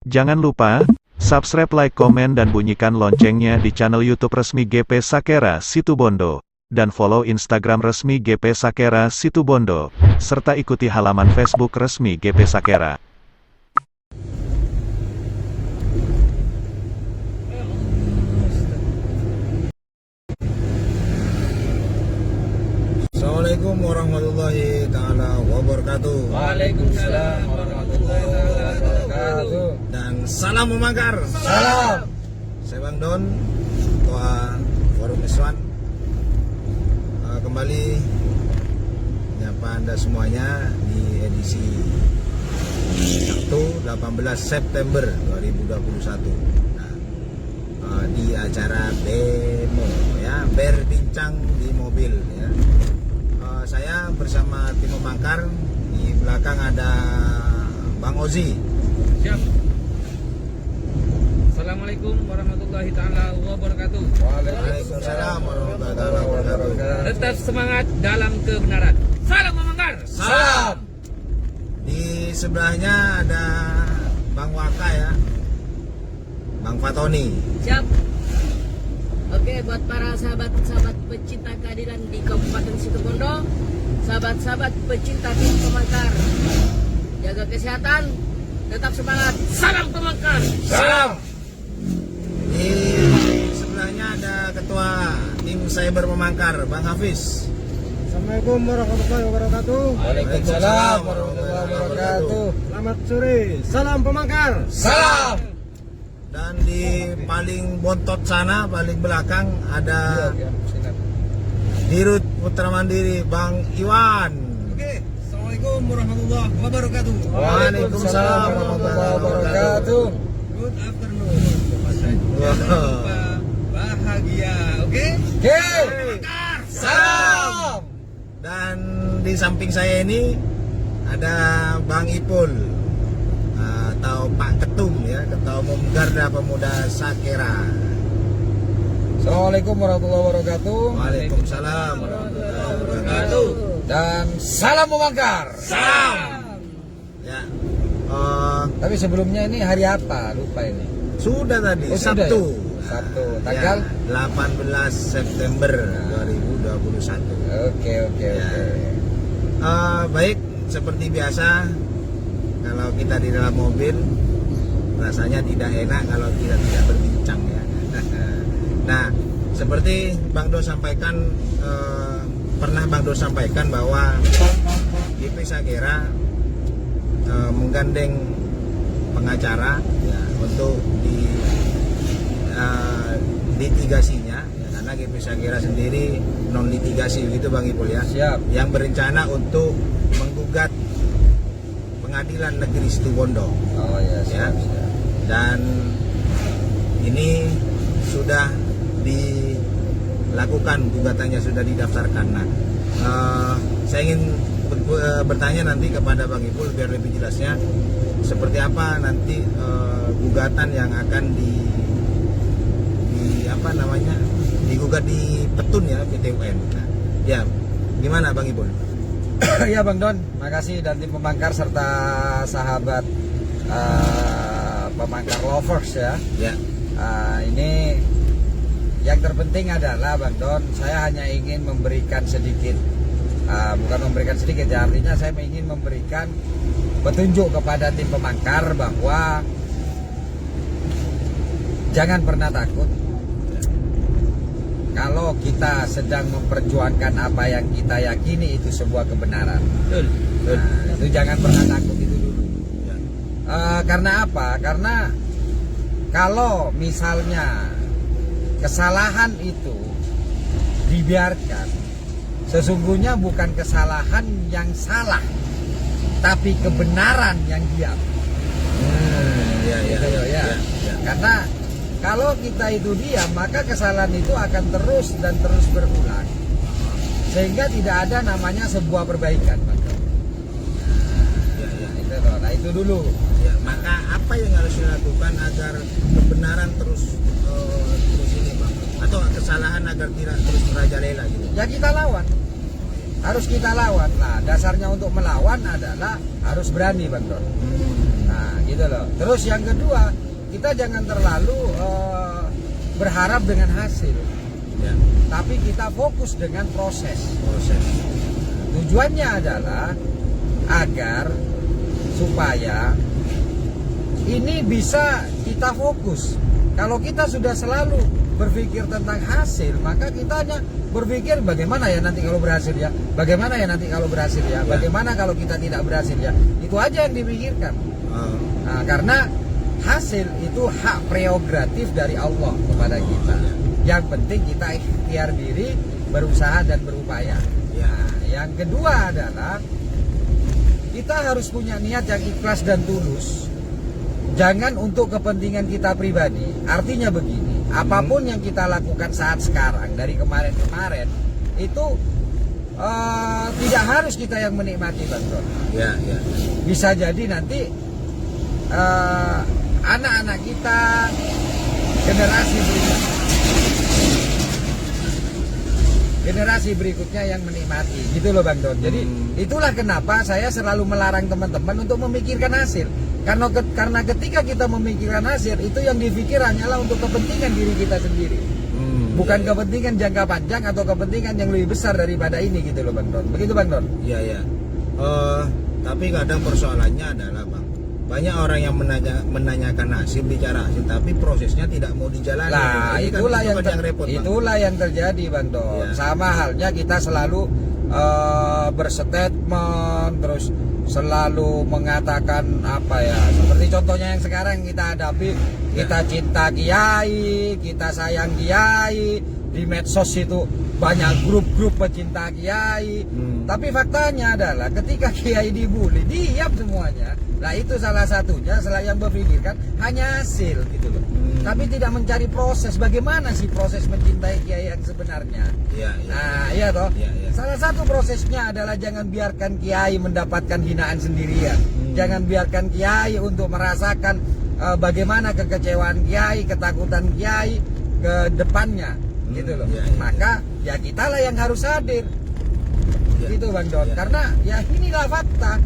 Jangan lupa, subscribe, like, komen dan bunyikan loncengnya di channel YouTube resmi GP Sakera Situbondo. Dan follow Instagram resmi GP Sakera Situbondo, serta ikuti halaman Facebook resmi GP Sakera. Assalamualaikum warahmatullahi ta'ala wabarakatuh. Waalaikumsalam warahmatullahi wabarakatuh. Dan salam memangkar. Salam. Saya Bang Don, Ketua Forum Iswan. Kembali menyapa Anda semuanya di edisi Sabtu 18 September 2021. Nah, di acara demo ya, berbincang di mobil ya. Saya bersama tim memangkar, di belakang ada Bang Ozi. Siap. Assalamualaikum warahmatullahi taala wabarakatuh. Waalaikumsalam warahmatullahi wabarakatuh. Tetap semangat dalam kebenaran. Salam memangkar. Salam. Di sebelahnya ada Bang Waka ya, Bang Fatoni. Siap. Oke, buat para sahabat-sahabat pecinta keadilan di Kabupaten Situbondo, sahabat-sahabat pecinta tim pemangkar, jaga kesehatan, tetap semangat. Salam pemangkar. Salam. Di sebelahnya ada Ketua tim Cyber Pemangkar, Bang Hafiz. Assalamualaikum warahmatullahi wabarakatuh. Waalaikumsalam warahmatullahi wabarakatuh. Selamat sore. Salam pemangkar. Salam. Dan di paling bontot sana, paling belakang ada Dirut Putra Mandiri, Bang Iwan. Oke. Assalamualaikum warahmatullahi wabarakatuh. Waalaikumsalam warahmatullahi wabarakatuh. Good afternoon. Jangan lupa bahagia. Oke? Salam. Dan di samping saya ini ada Bang Ipul, atau Pak Ketum ya, Ketua Umum Garda Pemuda Sakera. Assalamualaikum warahmatullahi wabarakatuh. Waalaikumsalam warahmatullahi wabarakatuh. Dan salam memangkar. Salam. Ya. Tapi sebelumnya ini hari apa? Lupa ini. Sudah tadi, Oh, sudah Sabtu. ya? Sabtu. Tanggal? Ya, 18 September 2021. Oke. Baik, seperti biasa, kalau kita di dalam mobil rasanya tidak enak kalau kita tidak berbincang ya. Nah, seperti Bang Do sampaikan, pernah Bang Do sampaikan bahwa GP Sakera menggandeng pengacara ya, untuk litigasinya ya, karena GP Sakera sendiri non litigasi begitu Bang Ipul ya. Siap. Yang berencana untuk menggugat Pengadilan Negeri Situbondo. Oh ya, siap. Dan ini sudah dilakukan, gugatannya sudah didaftarkan. Nah, saya ingin bertanya nanti kepada Bang Ipul biar lebih jelasnya seperti apa nanti gugatan yang akan digugat di Petun ya, PT UN. Nah, ya, gimana Bang Ipul? Ya Bang Don, makasih dan tim pemangkar serta sahabat pemangkar lovers ya. Ya. Ini yang terpenting adalah Bang Don, saya hanya ingin memberikan sedikit, bukan memberikan sedikit ya, artinya saya ingin memberikan petunjuk kepada tim pemangkar bahwa jangan pernah takut. Kalau kita sedang memperjuangkan apa yang kita yakini itu sebuah kebenaran. Nah, itu jangan pernah takut itu dulu. Karena apa? Karena kalau misalnya kesalahan itu dibiarkan, sesungguhnya bukan kesalahan yang salah, tapi kebenaran yang diam. Ya. Karena kalau kita itu diam, maka kesalahan itu akan terus dan terus berulang, sehingga tidak ada namanya sebuah perbaikan. Nah, itu dulu. Ya, maka apa yang harus dilakukan agar kebenaran terus ini Bang? Atau kesalahan agar tidak terus merajalela gitu? Ya kita lawan. Harus kita lawan. Nah, dasarnya untuk melawan adalah harus berani, Bang Don. Nah, gitu gitu loh. Terus yang kedua, kita jangan terlalu berharap dengan hasil, Ya. tapi kita fokus dengan proses. Proses. Tujuannya adalah agar supaya ini bisa kita fokus. Kalau kita sudah selalu berpikir tentang hasil, maka kita hanya berpikir bagaimana ya nanti kalau berhasil ya, bagaimana ya nanti kalau berhasil ya, bagaimana kalau kita tidak berhasil ya. Itu aja yang dipikirkan. Nah, karena hasil itu hak prerogatif dari Allah kepada kita. Yang penting kita ikhtiar diri, berusaha dan berupaya. Nah, yang kedua adalah kita harus punya niat yang ikhlas dan tulus. Jangan untuk kepentingan kita pribadi. Artinya begini, apapun yang kita lakukan saat sekarang dari kemarin-kemarin itu tidak harus kita yang menikmati, Bang Bro. Ya, ya. Bisa jadi nanti anak-anak kita, generasi berikutnya yang menikmati, gitu loh Bang Don. Jadi itulah kenapa saya selalu melarang teman-teman untuk memikirkan hasil. Karena ketika kita memikirkan hasil, itu yang dipikir hanyalah untuk kepentingan diri kita sendiri. Bukan kepentingan jangka panjang atau kepentingan yang lebih besar daripada ini, gitu loh Bang Don. Begitu Bang Don? Iya, ya. Tapi kadang persoalannya adalah Bang, banyak orang yang menanyakan hasil, bicara hasil, tapi prosesnya tidak mau dijalani. Nah, itulah yang terjadi Bang Don. Ya. Sama halnya kita selalu berstatement, terus selalu mengatakan apa ya, seperti contohnya yang sekarang kita hadapi, kita cinta kiai, kita sayang kiai, di medsos itu banyak grup-grup pecinta kiai. Tapi faktanya adalah ketika kiai dibully, diam semuanya. Nah itu salah satunya, yang berpikirkan hanya hasil gitu loh. Tapi tidak mencari proses, bagaimana sih proses mencintai kiai yang sebenarnya. Iya, iya. Nah iya toh. Iya, iya. Salah satu prosesnya adalah jangan biarkan kiai mendapatkan hinaan sendirian. Jangan biarkan kiai untuk merasakan bagaimana kekecewaan kiai, ketakutan kiai ke depannya, gitu loh. Iya, iya. Maka ya kitalah yang harus hadir, gitu Bang Don. Iya. Karena ya inilah fakta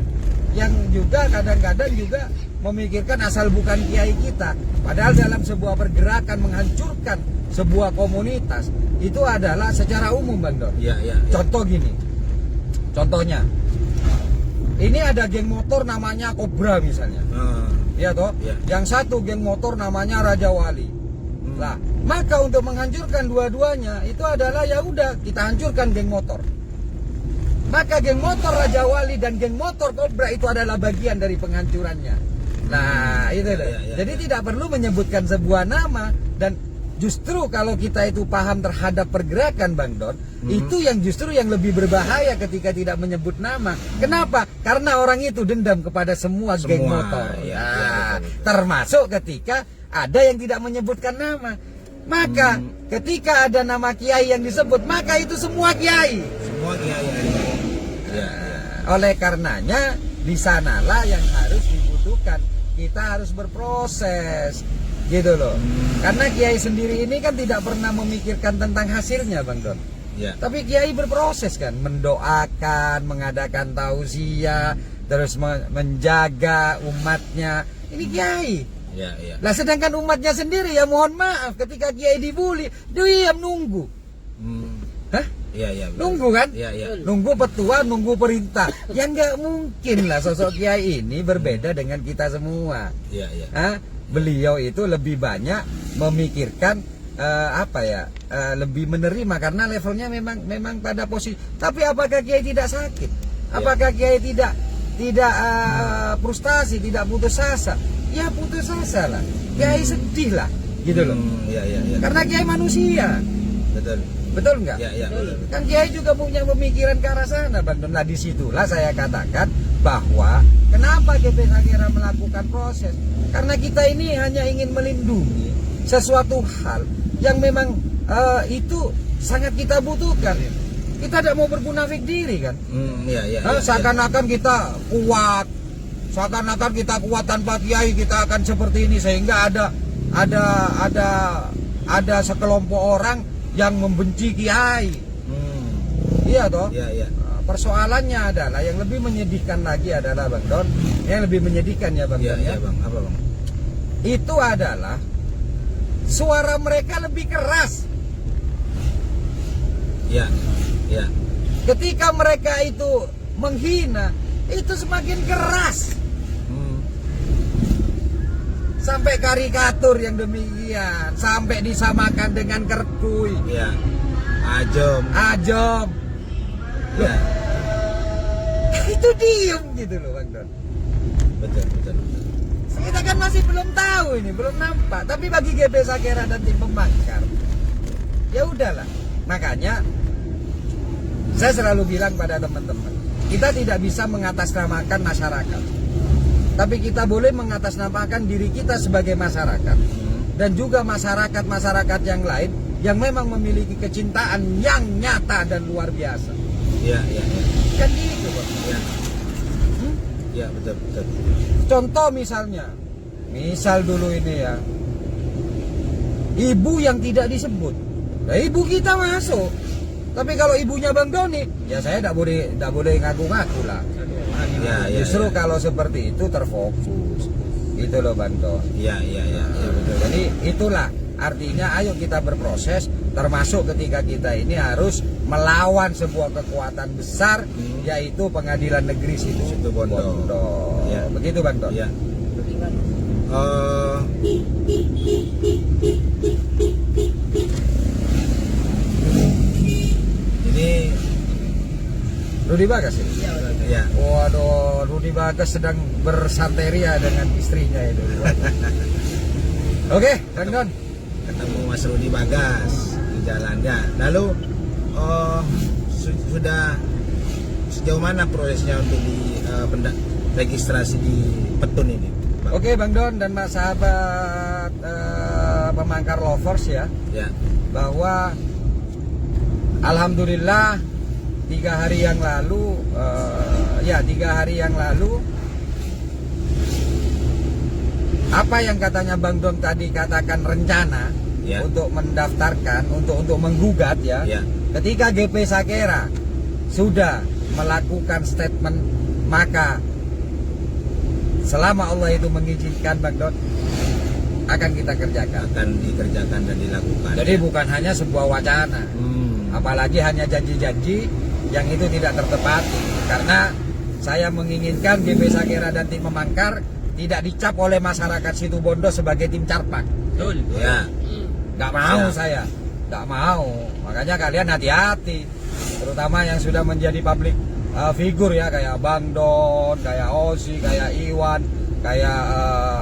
yang juga kadang-kadang juga memikirkan asal bukan kiai kita. Padahal dalam sebuah pergerakan menghancurkan sebuah komunitas itu adalah secara umum Bang Don. Iya, iya. Contoh gini, contohnya ini ada geng motor namanya Cobra misalnya, iya toh. Iya. Yang satu geng motor namanya Raja Wali. Lah, maka untuk menghancurkan dua-duanya itu adalah ya udah kita hancurkan geng motor. Maka geng motor Raja Wali dan geng motor Cobra itu adalah bagian dari penghancurannya. Nah, itu loh. Ya. Jadi tidak perlu menyebutkan sebuah nama, dan justru kalau kita itu paham terhadap pergerakan Bang Don, itu yang justru yang lebih berbahaya ketika tidak menyebut nama. Kenapa? Karena orang itu dendam kepada semua geng motor. Ya, Nah, ya, betul. termasuk ketika ada yang tidak menyebutkan nama. Maka ketika ada nama kiai yang disebut, maka itu semua kiai. Semua kiai. Ya, ya. Oleh karenanya di sanalah yang harus dibutuhkan. Kita harus berproses, gitu loh. Karena kiai sendiri ini kan tidak pernah memikirkan tentang hasilnya Bang Don. Ya. Tapi kiai berproses kan, mendoakan, mengadakan tausiah, terus menjaga umatnya. Ini kiai. Ya, ya. Lah sedangkan umatnya sendiri ya mohon maaf ketika kiai dibully, diam nunggu. Hah? Iya, iya. Nunggu kan? Iya, iya. Nunggu petua, nunggu perintah. Ya nggak mungkin lah sosok kiai ini berbeda dengan kita semua. Iya, iya. Hah? Beliau itu lebih banyak memikirkan lebih menerima karena levelnya memang pada posisi. Tapi apakah kiai tidak sakit? Apakah kiai tidak frustasi, tidak putus asa? Ya putus asa lah. Kiai sedih lah, gitu loh. Iya, iya, iya. Karena kiai manusia. Betul. Betul nggak? Iya, iya. Betul. Kan kiai juga punya pemikiran ke arah sana Bang Don. Nah disitulah saya katakan bahwa kenapa GP Sakera melakukan proses, karena kita ini hanya ingin melindungi sesuatu hal yang memang itu sangat kita butuhkan. Kita tidak mau bermunafik diri kan. Iya, iya. Seakan-akan kita kuat, seakan-akan kita kuat tanpa kiai kita akan seperti ini, sehingga ada sekelompok orang yang membenci kiai. Iya toh? Iya, iya. persoalannya adalah yang lebih menyedihkan lagi adalah Bang Don, yang lebih menyedihkan ya Bang Iya, Don iya ya, bang, apa bang? itu adalah suara mereka lebih keras. Iya, iya, Ketika mereka itu menghina, itu semakin keras. Sampai karikatur yang demikian, sampai disamakan dengan kerkui, iya, ajom, ajom. iya, Itu diem gitu loh Bang Don. betul, betul, betul. Kita kan masih belum tahu ini, belum nampak. Tapi bagi GP Sakera dan tim pembangkar, ya udahlah. Makanya saya selalu bilang pada teman-teman, kita tidak bisa mengatasnamakan masyarakat, tapi kita boleh mengatasnamakan diri kita sebagai masyarakat, dan juga masyarakat-masyarakat yang lain yang memang memiliki kecintaan yang nyata dan luar biasa. Iya, iya, iya, Kan gitu Bang. iya, iya, betul, betul. Contoh misalnya, misal dulu ini ya, ibu yang tidak disebut. Nah, ibu kita masuk. Tapi kalau ibunya Bang Doni, ya saya tidak boleh ngaku-ngaku lah. Iya, iya, Justru iya. kalau seperti itu terfokus. Gitu loh Bang Doni. Iya, iya, iya, iya, betul. Jadi itulah artinya ayo kita berproses, termasuk ketika kita ini harus melawan sebuah kekuatan besar, yaitu Pengadilan Negeri Situ Bondo. Ya. Begitu Bang Don. Iya. Ini, Rudi Bagas ini. ya, Waduh, Rudi Bagas sedang bersanteria dengan istrinya itu. Oke, Bang Don. ketemu Mas Rudi Bagas di jalannya. Lalu, sudah sejauh mana prosesnya untuk registrasi di Petun ini, Bang? Oke, Bang Don dan Mas sahabat pemangkar lovers ya, Ya, bahwa alhamdulillah 3 hari yang lalu, 3 hari yang lalu, apa yang katanya Bang Don tadi katakan rencana Ya. untuk mendaftarkan, untuk menggugat ya. Ya. Ketika GP Sakera sudah melakukan statement, maka selama Allah itu mengizinkan Bang Don, akan kita kerjakan. akan dikerjakan dan dilakukan. Jadi bukan hanya sebuah wacana, apalagi hanya janji-janji yang itu tidak tertepati. Karena saya menginginkan GP Sakera dan tim pemangkar tidak dicap oleh masyarakat Situbondo sebagai tim carpak. Ya, Nggak mau Ya. saya, nggak mau. Makanya kalian hati-hati, terutama yang sudah menjadi public figur ya, kayak Bang Don, kayak Osi, kayak Iwan, kayak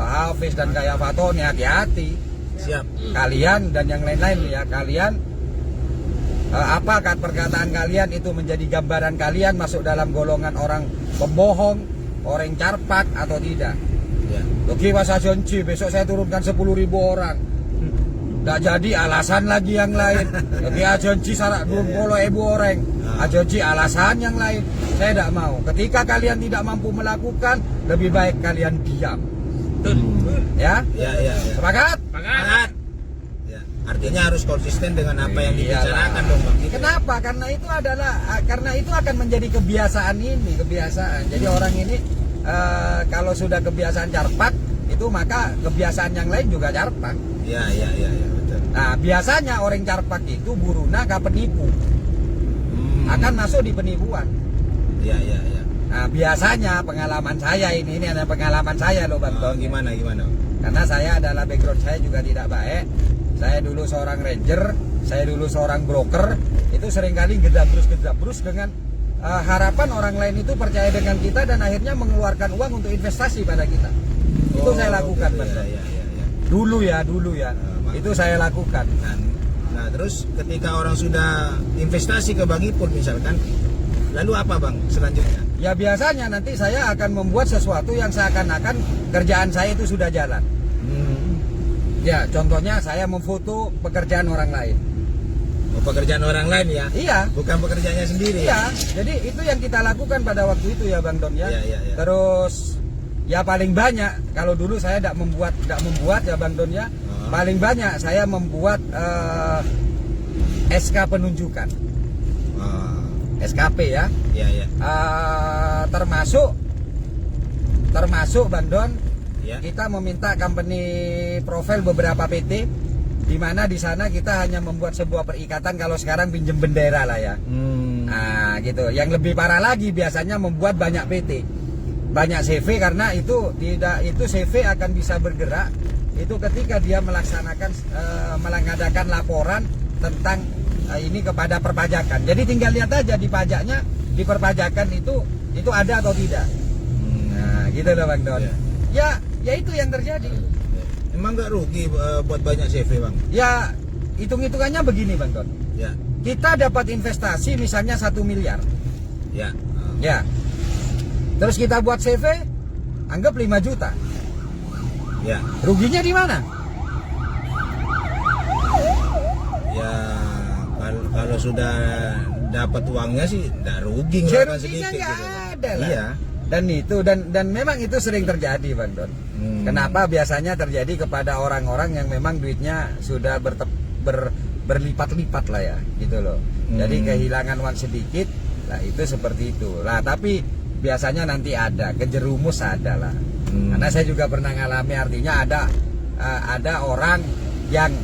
Hafiz dan kayak Fatoni. Hati-hati siap. kalian dan yang lain-lain ya. Kalian apakah perkataan kalian itu menjadi gambaran kalian masuk dalam golongan orang pembohong, orang carpak atau tidak? Ya, Oke Mas Ajonci, besok saya turunkan 10.000 orang. Nggak jadi alasan lagi yang lain. Oke Ajonci sarak 20.000 orang. Ajonci alasan yang lain. Saya tidak mau. Ketika kalian tidak mampu melakukan, lebih baik kalian diam. Ya, ya, ya, ya. sepakat? Sepakat. Ya, artinya harus konsisten dengan apa yang Iyalah. dibicarakan dong, Bang. Gitu. Kenapa? Karena itu akan menjadi kebiasaan ini, kebiasaan. Jadi orang ini kalau sudah kebiasaan carpak, itu maka kebiasaan yang lain juga carpak. Ya, ya, ya, ya, betul. Nah, biasanya orang carpak itu buruna ke penipu, akan masuk di penipuan. Ya, ya, ya. Nah, biasanya pengalaman saya ini ada pengalaman saya loh Bang Don. Gimana, gimana? Karena saya adalah background saya juga tidak baik. Saya dulu seorang ranger, saya dulu seorang broker. Itu seringkali gedabrus dengan harapan orang lain itu percaya dengan kita dan akhirnya mengeluarkan uang untuk investasi pada kita. Itu saya lakukan, gitu, Bang Don. ya, ya, ya. Dulu ya. Itu saya lakukan. Nah, terus ketika orang sudah investasi ke Bang Ipul misalkan, lalu apa Bang selanjutnya? Ya biasanya nanti saya akan membuat sesuatu yang seakan-akan kerjaan saya itu sudah jalan. Ya, contohnya saya memfoto pekerjaan orang lain. Oh, pekerjaan orang lain ya? Iya. Bukan pekerjaannya sendiri Iya, ya? jadi itu yang kita lakukan pada waktu itu ya Bang Don ya. Iya, iya, iya. Terus ya paling banyak, kalau dulu saya tidak membuat ya Bang Don ya. Paling banyak saya membuat SK penunjukan. SKP ya. Iya, iya. Termasuk Bang Don, Ya. kita meminta company profile beberapa PT, di mana di sana kita hanya membuat sebuah perikatan kalau sekarang pinjem bendera lah ya. Nah, gitu. Yang lebih parah lagi biasanya membuat banyak PT, banyak CV, karena itu CV akan bisa bergerak itu ketika dia melaksanakan mengadakan laporan tentang ini kepada perpajakan. Jadi tinggal lihat aja di pajaknya, di perpajakan itu ada atau tidak. Nah, gitu loh Bang Don. Ya itu yang terjadi. Emang nggak rugi buat banyak CV, Bang? Ya, hitung-hitungannya begini Bang Don. Ya. Kita dapat investasi misalnya 1 miliar. Ya. Ya. Terus kita buat CV, anggap 5 juta. Ya. Ruginya di mana? Ya, kalau sudah dapat uangnya sih nggak rugi, ngeluarkan Ruginya sedikit nggak gitu. ada lah. Iya. Dan memang itu sering terjadi Bang Don. Kenapa biasanya terjadi kepada orang-orang yang memang duitnya sudah berlipat-lipat lah ya, gitu loh. Jadi kehilangan uang sedikit, lah itu seperti itu. Lah tapi biasanya nanti ada kejerumus ada lah. Karena saya juga pernah ngalami, artinya ada orang yang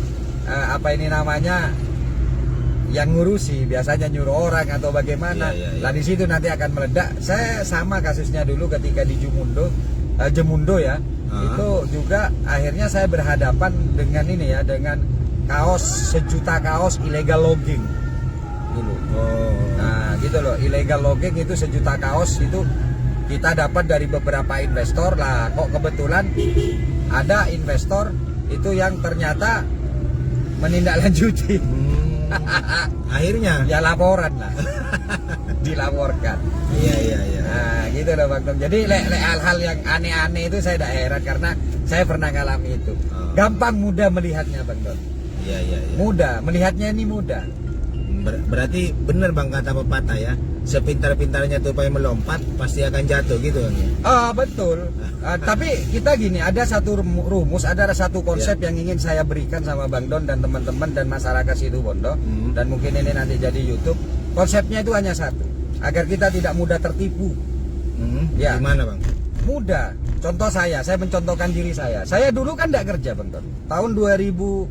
yang ngurusi, biasanya nyuruh orang atau bagaimana. Lah di situ nanti akan meledak. Saya sama kasusnya dulu ketika di Jemundo ya. Itu juga akhirnya saya berhadapan dengan ini ya, dengan kaos 1 juta kaos illegal logging dulu. Nah, gitu loh, illegal logging itu 1 juta kaos itu kita dapat dari beberapa investor lah. Kok kebetulan ada investor itu yang ternyata menindaklanjuti. Akhirnya Ya laporan lah. Dilaporkan. iya. Nah, gitu loh Bang Tom. Jadi hal-hal yang aneh-aneh itu saya tidak heran karena saya pernah ngalami itu. Gampang mudah melihatnya Bang Tom. Iya. Mudah, melihatnya ini mudah. Berarti bener Bang kata pepatah ya, sepintar-pintarnya tupai melompat pasti akan jatuh gitu kan ya. Betul. Tapi kita gini, ada satu rumus, ada satu konsep yang ingin saya berikan sama Bang Don dan teman-teman dan masyarakat Situbondo, dan mungkin ini nanti jadi YouTube. Konsepnya itu hanya satu, agar kita tidak mudah tertipu. Ya. Gimana Bang? Mudah. Contoh saya mencontohkan diri saya. Saya dulu kan tidak kerja Bang Don. Tahun 2002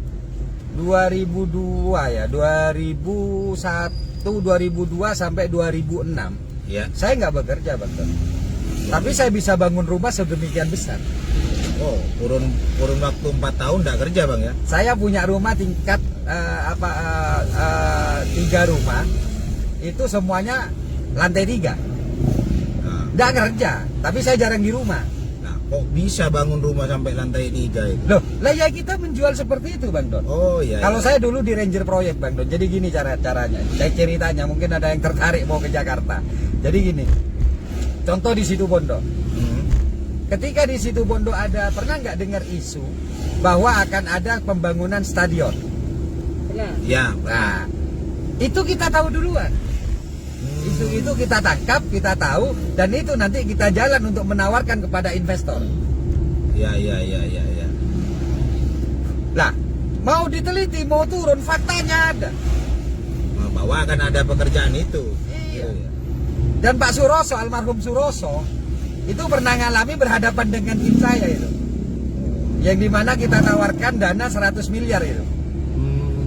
ya, 2002 sampai 2006. Ya. Saya nggak bekerja Bang Don. Tapi saya bisa bangun rumah sedemikian besar. Oh, kurun waktu 4 tahun nggak kerja Bang ya? Saya punya rumah tingkat 3 rumah. Itu semuanya lantai 3. Nggak kerja, tapi saya jarang di rumah. Nah, kok bisa bangun rumah sampai lantai 3 itu? Loh, lah ya kita menjual seperti itu Bang Don. Oh iya. Kalau saya dulu di Ranger Proyek Bang Don. Jadi gini caranya. Ceritanya mungkin ada yang tertarik mau ke Jakarta. Jadi gini. Contoh di Situbondo. Ketika di Situbondo pernah nggak dengar isu bahwa akan ada pembangunan stadion? Pernah. Ya. Nah, itu kita tahu duluan. Isu itu kita tangkap, kita tahu, dan itu nanti kita jalan untuk menawarkan kepada investor. Ya. Lah, mau diteliti, mau turun, faktanya ada. Bahwa akan ada pekerjaan itu. Iya. Dan Pak Suroso, almarhum Suroso, itu pernah ngalami berhadapan dengan tim saya itu. Yang dimana kita tawarkan dana 100 miliar itu.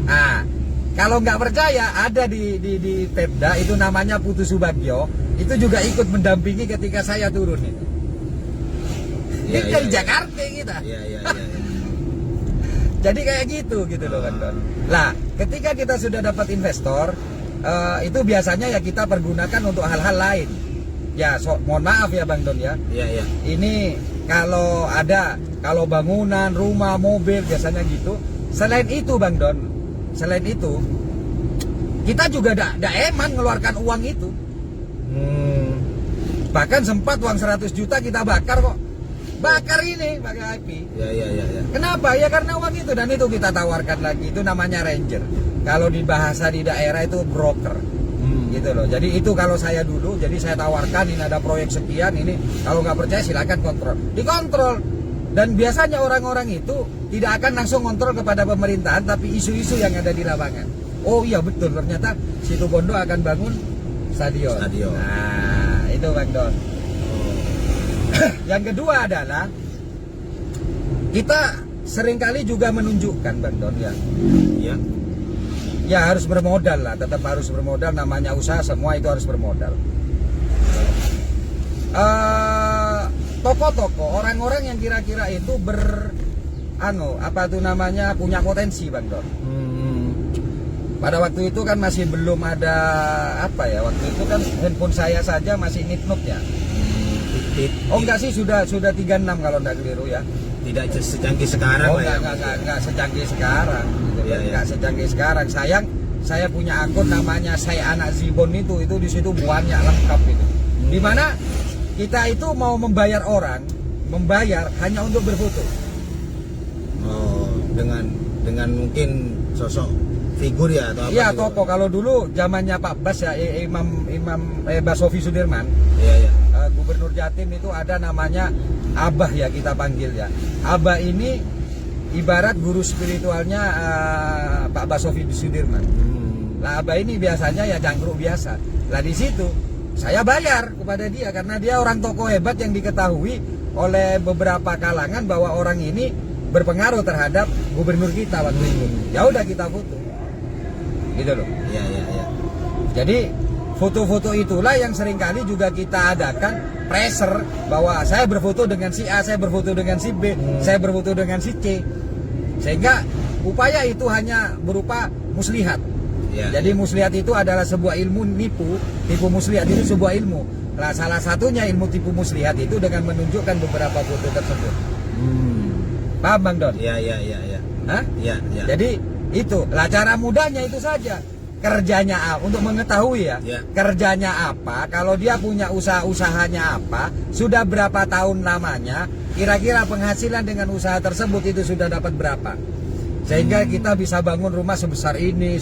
Nah, kalau nggak percaya, ada di Pemda itu namanya Putu Subagio, itu juga ikut mendampingi ketika saya turun itu. Ini dari Jakarta kita. Iya. Jadi kayak gitu loh kan Don. Lah, ketika kita sudah dapat investor, itu biasanya ya kita pergunakan untuk hal-hal lain. Ya, mohon maaf ya Bang Don ya. Iya. Ini kalau bangunan, rumah, mobil biasanya gitu. Selain itu Bang Don, kita juga tidak eman ngeluarkan uang itu. Bahkan sempat uang 100 juta kita bakar kok. Bakar ini pakai IP. Iya. Kenapa? Ya karena uang itu, dan itu kita tawarkan lagi. Itu namanya Ranger. Kalau di bahasa di daerah itu broker. Gitu loh. Jadi itu kalau saya dulu, jadi saya tawarkan ini ada proyek sekian ini. Kalau nggak percaya silakan kontrol. Dikontrol. Dan biasanya orang-orang itu tidak akan langsung kontrol kepada pemerintahan, tapi isu-isu yang ada di lapangan. Oh iya betul, ternyata Situbondo akan bangun stadion. Nah, itu Bang Don. Yang kedua adalah kita seringkali juga menunjukkan Bang Don ya. Ya. Ya harus bermodal lah, tetap harus bermodal, namanya usaha semua itu harus bermodal. Toko-toko, orang-orang yang kira-kira itu punya potensi Bang Don. Pada waktu itu kan masih belum ada waktu itu kan handphone saya saja masih nitnut ya. Oh enggak sih, sudah 36 kalau enggak keliru ya. Tidak secanggih sekarang Oh lah enggak secanggih sekarang gitu. Iya, Enggak secanggih sekarang. Saya punya akun namanya Saya Anak Zibon itu di situ muatnya lengkap itu. Di mana kita itu mau membayar hanya untuk berfoto. Oh, dengan mungkin sosok figur ya atau apa? Iya, gitu? tokoh. Kalau dulu zamannya Pak Bas ya, Imam Basofi Sudirman, Iya. Gubernur Jatim itu ada namanya Abah ya kita panggil ya. Abah ini ibarat guru spiritualnya Pak Basofi Sudirman. Lah Abah ini biasanya ya jangkruk biasa. Lah di situ saya bayar kepada dia karena dia orang tokoh hebat yang diketahui oleh beberapa kalangan bahwa orang ini berpengaruh terhadap gubernur kita waktu itu. Ya udah kita foto. Gitu loh. Iya. Jadi foto-foto itulah yang seringkali juga kita adakan pressure bahwa saya berfoto dengan si A, saya berfoto dengan si B, saya berfoto dengan si C. Sehingga upaya itu hanya berupa muslihat. Ya, Jadi muslihat itu adalah sebuah ilmu tipu muslihat itu sebuah ilmu. Nah, salah satunya ilmu tipu muslihat itu dengan menunjukkan beberapa foto tersebut. Paham Bang Don? Iya. Hah? Iya. Jadi itu, lah cara mudahnya itu saja. Kerjanya untuk mengetahui ya, Ya. kerjanya apa, kalau dia punya usahanya apa, sudah berapa tahun lamanya, kira-kira penghasilan dengan usaha tersebut itu sudah dapat berapa. Sehingga kita bisa bangun rumah sebesar ini.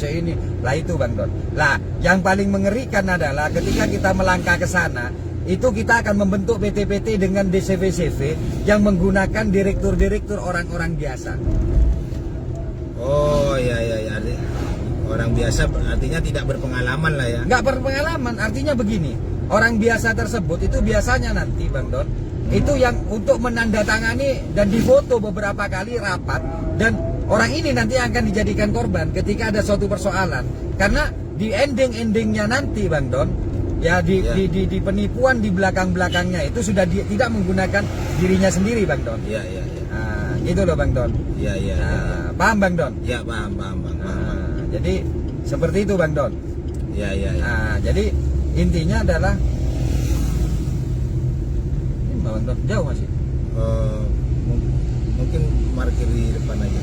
Lah itu Bang Don. Lah, yang paling mengerikan adalah ketika kita melangkah ke sana, itu kita akan membentuk PT-PT dengan DCV-CV yang menggunakan direktur-direktur orang-orang biasa. Oh, iya. Orang biasa artinya tidak berpengalaman lah ya. Nggak berpengalaman, artinya begini, orang biasa tersebut itu biasanya nanti Bang Don, itu yang untuk menandatangani dan difoto beberapa kali rapat, dan orang ini nanti akan dijadikan korban ketika ada suatu persoalan. Karena di ending-endingnya nanti Bang Don, ya di penipuan di belakang-belakangnya itu sudah tidak menggunakan dirinya sendiri Bang Don. Iya. Nah, gitu loh Bang Don. Iya. Nah, paham Bang Don? Ya, paham. Nah, jadi seperti itu Bang Don. Iya. Nah, jadi intinya adalah ini Bang Don jauh masih. Mungkin parkir di depan aja.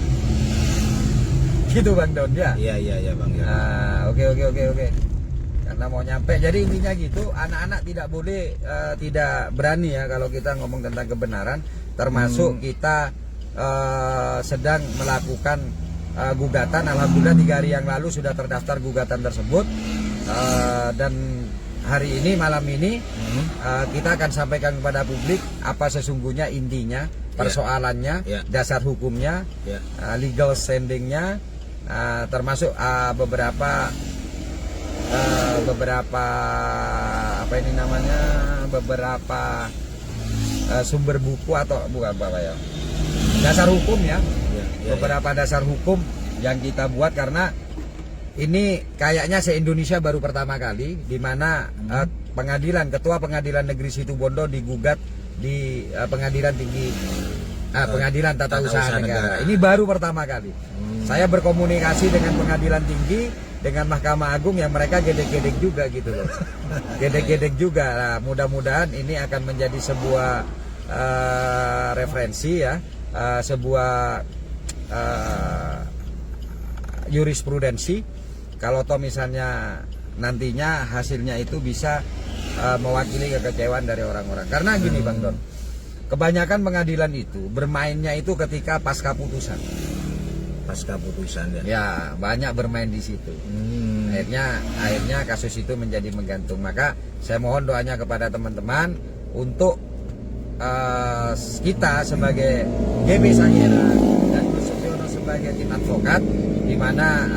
Gitu Bang Don ya. Iya Bang. Ya. Nah, oke. Karena mau nyampe. Jadi intinya gitu, anak-anak tidak boleh tidak berani ya kalau kita ngomong tentang kebenaran, termasuk kita sedang melakukan gugatan. Alhamdulillah 3 hari yang lalu sudah terdaftar gugatan tersebut, dan hari ini malam ini kita akan sampaikan kepada publik apa sesungguhnya intinya persoalannya, dasar hukumnya, legal standingnya, termasuk beberapa sumber buku atau bukan apa ya, dasar hukum ya. Beberapa dasar hukum yang kita buat karena ini kayaknya se-Indonesia baru pertama kali di mana Ketua Pengadilan Negeri Situbondo digugat di Pengadilan Tinggi Pengadilan Tata Usaha Negara. Ini baru pertama kali. Saya berkomunikasi dengan Pengadilan Tinggi, dengan Mahkamah Agung yang mereka gedek-gedek juga gitu loh. Gedek-gedek juga. Nah, mudah-mudahan ini akan menjadi sebuah referensi ya, sebuah jurisprudensi kalau toh misalnya nantinya hasilnya itu bisa mewakili kekecewaan dari orang-orang. Karena gini Bang Don, kebanyakan pengadilan itu bermainnya itu ketika pasca putusan ya. Ya, banyak bermain di situ. Akhirnya kasus itu menjadi menggantung. Maka saya mohon doanya kepada teman-teman untuk kita sebagai GP Sakera dan Gus Supiono sebagai tim advokat, di mana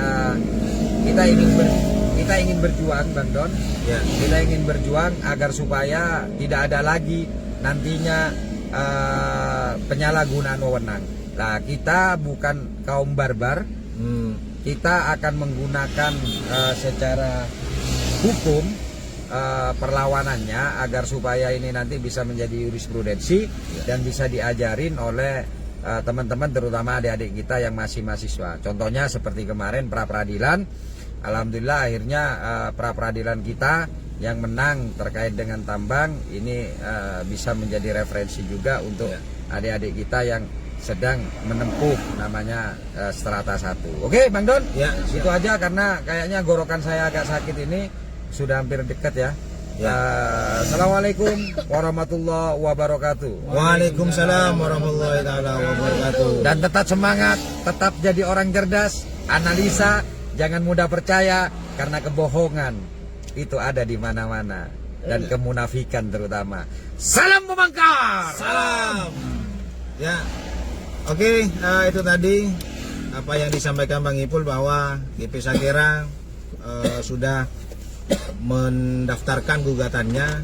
kita ingin kita ingin berjuang, Bang Don. Ya. Kita ingin berjuang agar supaya tidak ada lagi nantinya penyalahgunaan wewenang. Nah, kita bukan kaum barbar. Kita akan menggunakan secara hukum perlawanannya agar supaya ini nanti bisa menjadi jurisprudensi dan bisa diajarin oleh teman-teman, terutama adik-adik kita yang masih mahasiswa. Contohnya seperti kemarin pra-peradilan, alhamdulillah akhirnya pra-peradilan kita yang menang terkait dengan tambang ini bisa menjadi referensi juga untuk adik-adik kita yang sedang menempuh namanya strata 1. Oke, Bang Don? Ya, itu aja karena kayaknya gorokan saya agak sakit ini, sudah hampir dekat ya. Assalamualaikum warahmatullahi wabarakatuh. Waalaikumsalam warahmatullahi taala wabarakatuh. Dan tetap semangat, tetap jadi orang cerdas, analisa, jangan mudah percaya karena kebohongan itu ada di mana-mana dan kemunafikan terutama. Salam Pemangkar. Salam. Ya. Oke, itu tadi apa yang disampaikan Bang Ipul bahwa GP Sakera sudah mendaftarkan gugatannya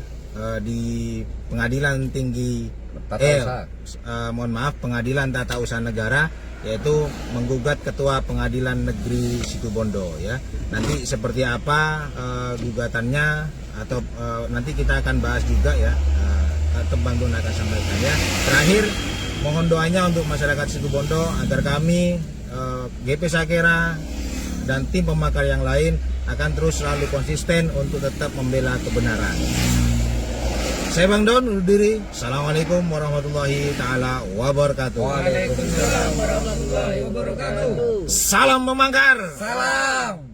di Pengadilan Tinggi Pengadilan Tata Usaha Negara, yaitu menggugat Ketua Pengadilan Negeri Situbondo ya. Nanti seperti apa gugatannya atau nanti kita akan bahas juga ya. Bang Don akan sampaikan ya. Terakhir, mohon doanya untuk masyarakat Situbondo agar kami GP Sakera dan tim pemakar yang lain akan terus selalu konsisten untuk tetap membela kebenaran. Saya Bang Don undur diri. Assalamualaikum warahmatullahi taala wabarakatuh. Waalaikumsalam warahmatullahi wabarakatuh. Salam Pemangkar. Salam.